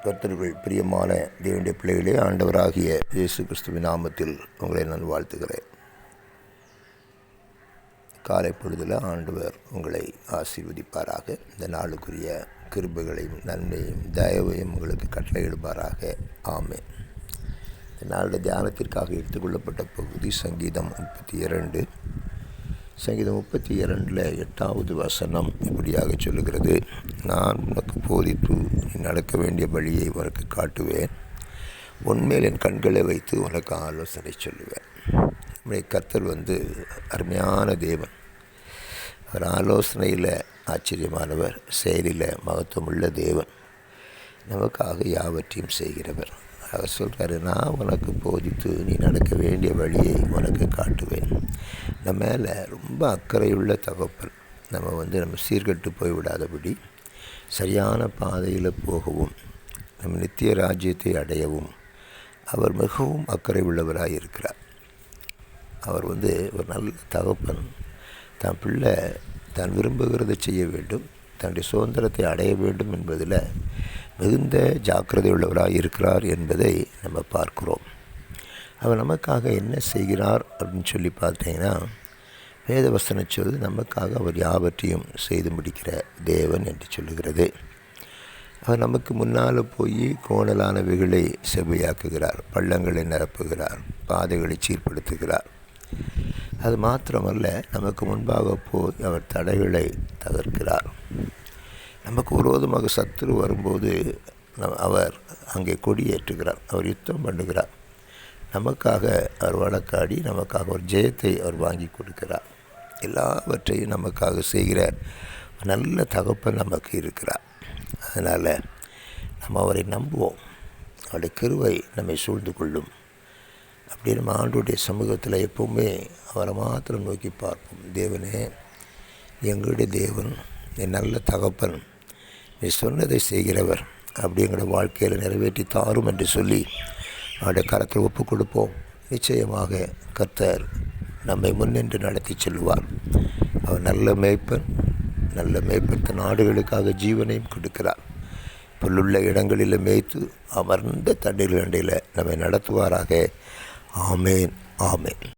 கர்த்தருக்குள் பிரியமான தேவனுடைய பிள்ளைகளே, ஆண்டவராகிய இயேசு கிறிஸ்துவின் நாமத்தில் உங்களை நான் வாழ்த்துகிறேன். காலை பொழுதில் ஆண்டவர் உங்களை ஆசீர்வதிப்பாராக. இந்த நாளுக்குரிய கிருபைகளையும் நன்மையும் தயவையும் உங்களுக்கு கட்டளையிடுவாராக. ஆமென். இந்த நாளுடைய தியானத்திற்காக எடுத்துக்கொள்ளப்பட்ட பகுதி சங்கீதம் 32. சங்கீதம் 32 8வது வசனம் இப்படியாக சொல்லுகிறது: நான் உனக்கு போதித்து நீ நடக்க வேண்டிய வழியை உனக்கு காட்டுவேன், உன்மேல் என் கண்களை வைத்து உனக்கு ஆலோசனை சொல்லுவேன். நம்முடைய கர்த்தர் அருமையான தேவன். அவர் ஆலோசனையில் ஆச்சரியமானவர், செயலில் மகத்துவமுள்ள தேவன், நமக்காக யாவற்றையும் செய்கிறவர். அவர் சொல்கிறாரு, நான் உனக்கு போதித்து நீ நடக்க வேண்டிய வழியை உனக்கு காட்டுவேன். நம்ம மேலே ரொம்ப அக்கறையுள்ள தகப்பன். நம்ம சீர்கட்டு போய்விடாதபடி சரியான பாதையில் போகவும் நம்ம நித்திய ராஜ்யத்தை அடையவும் அவர் மிகவும் அக்கறை உள்ளவராக இருக்கிறார். அவர் ஒரு நல்ல தகப்பன். தன் பிள்ளை தான் விரும்புகிறதை செய்ய வேண்டும், தன்னுடைய சுதந்திரத்தை அடைய வேண்டும் என்பதில் மிகுந்த ஜாக்கிரதை உள்ளவராக இருக்கிறார் என்பதை நம்ம பார்க்கிறோம். அவர் நமக்காக என்ன செய்கிறார் அப்படின்னு சொல்லி பார்த்தீங்கன்னா, வேதவசனம் சொல் நமக்காக அவர் யாவற்றையும் செய்து முடிக்கிற தேவன் என்று சொல்லுகிறது. அவர் நமக்கு முன்னால் போய் கோணலானவைகளை செவ்வையாக்குகிறார், பள்ளங்களை நிரப்புகிறார், பாதைகளை சீர்படுத்துகிறார். அது மாத்திரமல்ல, நமக்கு முன்பாக போய் அவர் தடைகளை தகர்க்கிறார். நமக்கு விரோதமாக சத்துரு வரும்போது அவர் அங்கே கொடியேற்றுகிறார், அவர் யுத்தம் பண்ணுகிறார். நமக்காக அவர் வழக்காடி நமக்காக ஒரு ஜெயத்தை அவர் வாங்கி கொடுக்கிறார். எல்லாவற்றையும் நமக்காக செய்கிற நல்ல தகப்பன் நமக்கு இருக்கிறார். அதனால் நம்ம அவரை நம்புவோம். அவருடைய கிருபை நம்மை சூழ்ந்து கொள்ளும். அப்படி நம்ம ஆண்டவருடைய சமூகத்தில் எப்போவுமே அவரை மாத்திரம் நோக்கி பார்ப்போம். தேவனே, எங்களுடைய தேவன், என் நல்ல தகப்பன், நீ சொன்னதை செய்கிறவர், அப்படி எங்களோட வாழ்க்கையில் நிறைவேற்றி தாரும் என்று சொல்லி அவருடைய கரத்தில் ஒப்பு கொடுப்போம். நிச்சயமாக கர்த்தர் நம்மை முன்னின்று நடத்தி செல்வார். அவர் நல்ல மேய்ப்பன். நல்ல மேய்ப்பன் தன் ஆடுகளுக்காக ஜீவனையும் கொடுக்கிறார். புல்லுள்ள இடங்களில் மேய்த்து அமர்ந்த தண்ணீர் அண்டையில் நம்மை நடத்துவாராக. ஆமேன், ஆமேன்.